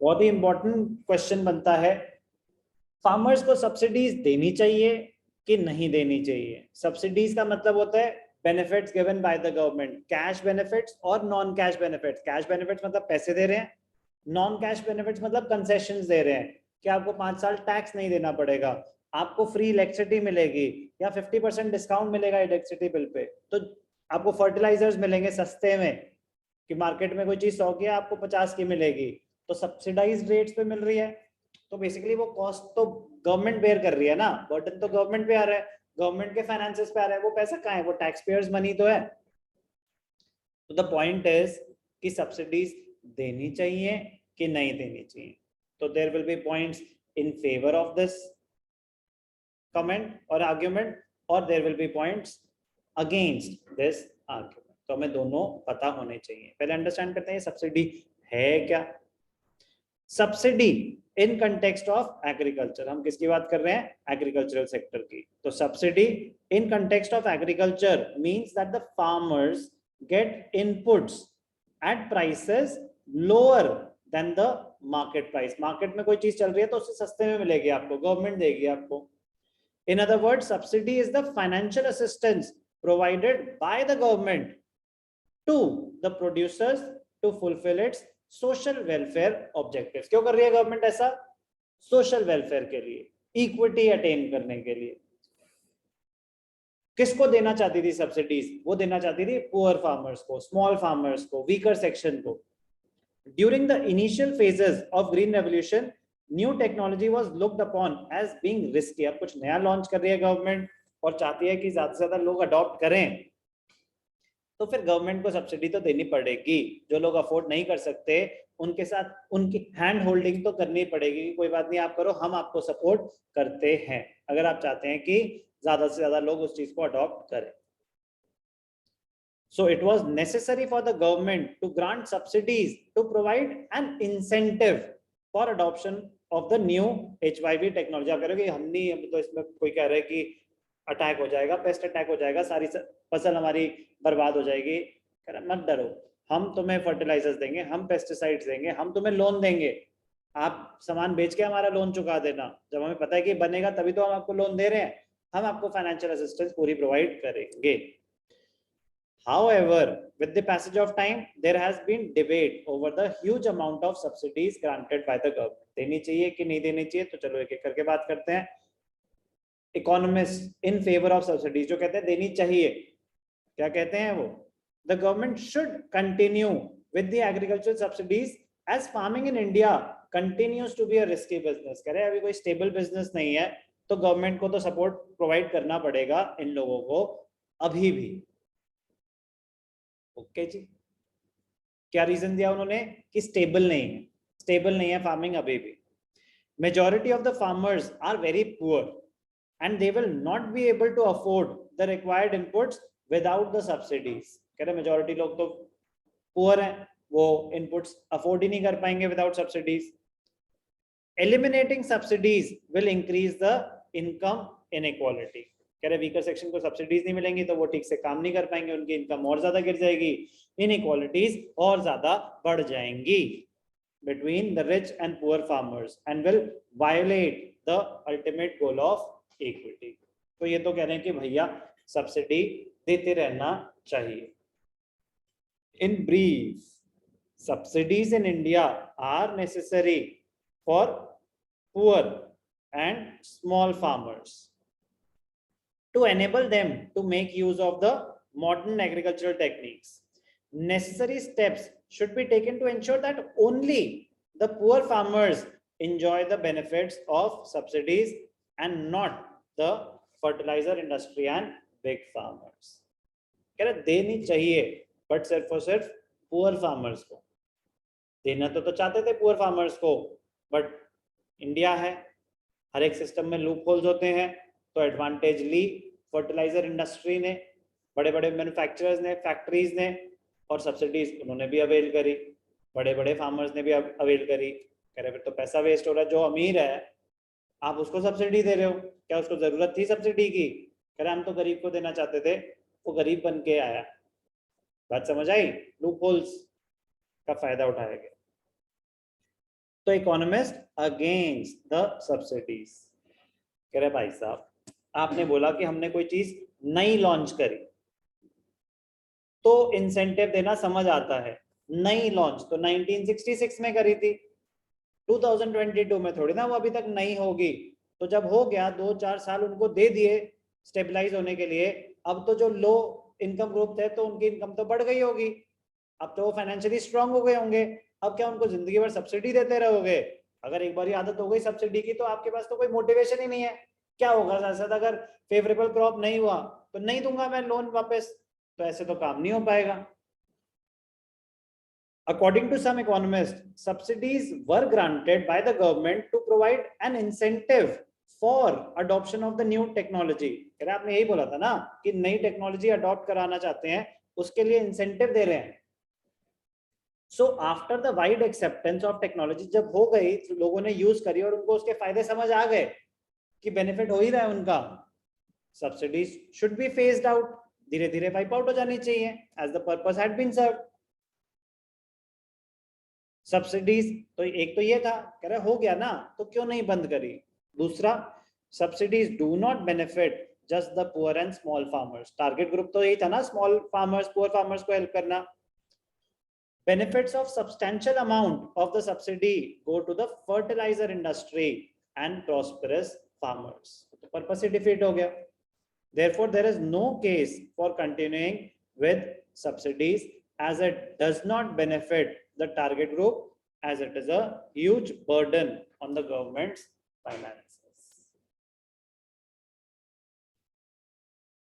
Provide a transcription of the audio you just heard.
बहुत ही important question बनता है, फार्मर्स को सब्सिडीज देनी चाहिए कि नहीं देनी चाहिए। सब्सिडीज का मतलब होता है benefits given by the government, cash benefits और non cash benefits. Cash benefits मतलब पैसे दे रहे हैं, नॉन कैश बेनिफिट्स मतलब कंसेशंस दे रहे हैं कि आपको 5 साल टैक्स नहीं देना पड़ेगा, आपको फ्री इलेक्ट्रिसिटी मिलेगी या 50% डिस्काउंट मिलेगा इलेक्ट्रिसिटी बिल पे, तो आपको फर्टिलाइजर्स मिलेंगे सस्ते में, कि मार्केट में कोई चीज 100 की है आपको 50 की मिलेगी, तो सब्सिडाइज रेट्स पे मिल रही है। तो बेसिकली वो कॉस्ट तो गवर्नमेंट बेयर कर रही है ना, बर्डन तो गवर्नमेंट पे आ रहा है, गवर्नमेंट के फाइनेंसेस पे आ रहा है, वो पैसा कहाँ है, वो टैक्स पेयर्स मनी तो है। तो द पॉइंट इज कि सब्सिडीज देनी चाहिए कि नहीं देनी चाहिए। तो there will be points in favour of this comment और आर्ग्यूमेंट, और there will be points against this argument. तो हमें दोनों पता होने चाहिए। पहले अंडरस्टैंड करते हैं सब्सिडी है क्या। Subsidy in context of agriculture, हम किसकी बात कर रहे हैं, एग्रीकल्चरल सेक्टर की। तो subsidy in context of agriculture means that the farmers get inputs at prices lower than the market price. Market में कोई चीज चल रही है तो उससे सस्ते में मिलेगी आपको, गवर्नमेंट देगी आपको। In other words, subsidy is the financial assistance provided by the government to the producers to fulfill its social welfare objectives. क्यों कर रही है गवर्नमेंट ऐसा, सोशल वेलफेयर के लिए, इक्विटी अटेन करने के लिए। किसको देना चाहती थी सब्सिडीज, वो देना चाहती थी पुअर फार्मर्स को, स्मॉल फार्मर्स को, वीकर सेक्शन को। During the initial phases of green revolution, new technology was looked upon as being risky. अब कुछ नया लॉन्च कर रही है गवर्नमेंट और चाहती है कि ज्यादा से ज्यादा लोग अडॉप्ट करें, तो फिर गवर्नमेंट को सब्सिडी तो देनी पड़ेगी। जो लोग अफोर्ड नहीं कर सकते उनके साथ उनकी हैंड होल्डिंग तो करनी पड़ेगी, कोई बात नहीं आप करो, हम आपको सपोर्ट करते हैं, अगर आप चाहते हैं कि ज्यादा से ज्यादा लोग उस चीज को अडॉप्ट करें। So it was necessary for the government to grant subsidies to provide an incentive for adoption of the new HYV technology। आप कह रहे हो कि हम नहीं, हम तो इसमें कोई कह रहे हैं कि अटैक हो जाएगा, पेस्ट अटैक हो जाएगा, सारी फसल हमारी बर्बाद हो जाएगी। कह रहे मत डरो, हम तुम्हें फर्टिलाइजर्स देंगे, हम पेस्टिसाइड्स देंगे, हम तुम्हें लोन देंगे, आप सामान बेच के हमारा लोन चुका देना, जब हमें पता है कि बनेगा तभी तो हम आपको लोन दे रहे हैं, हम आपको फाइनेंशियल असिस्टेंस पूरी प्रोवाइड करेंगे। However, with the passage of time, there has been debate over the huge amount of subsidies granted by the government. देनी चाहिए कि नहीं देनी चाहिए, तो चलो एक एक करके बात करते हैं। Economist in favour of subsidies जो कहते हैं देनी चाहिए, क्या कहते हैं वो, the government should continue with the agricultural subsidies as farming in India continues to be a risky business. कह रहे हैं अभी कोई स्टेबल बिजनेस नहीं है, तो गवर्नमेंट को तो सपोर्ट प्रोवाइड करना पड़ेगा इन लोगों को अभी भी। ओके जी, क्या रीजन दिया उन्होंने कि स्टेबल नहीं है, स्टेबल नहीं है फार्मिंग अभी भी। Majority of the farmers are very poor and they will not be able to afford the required inputs without the subsidies. कह रहे मेजॉरिटी लोग तो पुअर हैं, वो इनपुट्स अफोर्ड ही नहीं कर पाएंगे without subsidies. Eliminating subsidies will increase the income inequality. कह रहे वीकर सेक्शन को सब्सिडीज नहीं मिलेंगी तो वो ठीक से काम नहीं कर पाएंगे, उनकी इनकम और ज्यादा गिर जाएगी, इनइक्वालिटीज और ज्यादा बढ़ जाएंगी between the rich and poor farmers and will violate the ultimate goal of equity। तो ये तो कह रहे हैं कि भैया सब्सिडी देते रहना चाहिए। In brief, subsidies in India are necessary for poor and small farmers to enable them to make use of the modern agricultural techniques. Necessary steps should be taken to ensure that only the poor farmers enjoy the benefits of subsidies and not the fertilizer industry and big farmers। कह रहे देनी चाहिए but सिर्फ और सिर्फ poor farmers को देना, तो चाहते थे पुअर फार्मर्स को, बट इंडिया है, हर एक सिस्टम में लूप होल्स होते हैं, तो एडवांटेज ली फर्टिलाइजर इंडस्ट्री ने, बड़े बड़े मैन्युफैक्चरर्स ने, फैक्ट्रीज ने, और सब्सिडीज उन्होंने भी अवेल करी, बड़े बड़े फार्मर्स ने भी अवेल करी। कह रहे फिर तो पैसा वेस्ट हो रहा है, जो अमीर है आप उसको सब्सिडी दे रहे हो, क्या उसको जरूरत थी सब्सिडी की? कह रहे हम तो गरीब को देना चाहते थे, वो गरीब बन के आया। बात समझ आई? लूप होल्स का फायदा उठाया गया। तो इकोनॉमिस्ट अगेंस्ट द सब्सिडीज। कह रहे भाई साहब आपने बोला कि हमने कोई चीज नई लॉन्च करी तो इंसेंटिव देना समझ आता है। नई लॉन्च तो 1966 में करी थी, 2022 में थोड़ी ना वो अभी तक नई होगी। तो जब हो गया 2-4 साल उनको दे दिए स्टेबलाइज होने के लिए, अब तो जो लो इनकम ग्रुप थे तो उनकी इनकम तो बढ़ गई होगी, अब तो वो फाइनेंशियली स्ट्रांग हो गए होंगे। अब क्या उनको जिंदगी भर सब्सिडी देते रहोगे? अगर एक बार आदत हो गई सब्सिडी की तो आपके पास तो कोई मोटिवेशन ही नहीं है। क्या होगा साथ अगर फेवरेबल क्रॉप नहीं हुआ तो नहीं दूंगा मैं लोन वापस, तो ऐसे तो काम नहीं हो पाएगा। According to some economists, subsidies were granted by the government to provide an incentive for adoption of the new technology। आपने यही बोला था ना कि नई टेक्नोलॉजी अडॉप्ट कराना चाहते हैं, उसके लिए इंसेंटिव दे रहे हैं। So after the wide acceptance of technology, जब हो गई तो लोगों ने यूज करी और उनको उसके फायदे समझ आ गए कि बेनिफिट हो ही रहा है उनका, subsidies should be phased out, धीरे धीरे वाइप आउट हो जानी चाहिए as the purpose had been served. Subsidies तो एक तो ये था, कह रहे हो गया ना तो क्यों नहीं बंद करी। दूसरा, subsidies do not benefit just the poor and small farmers. Target group तो यही था ना, स्मॉल फार्मर्स, पुअर फार्मर्स को हेल्प करना। Benefits of substantial amount of the subsidy go to the fertilizer industry and prosperous farmers. तो purpose ही defeat हो गया। Therefore, there is no case for continuing with subsidies as it does not benefit the target group, as it is a huge burden on the government's finance.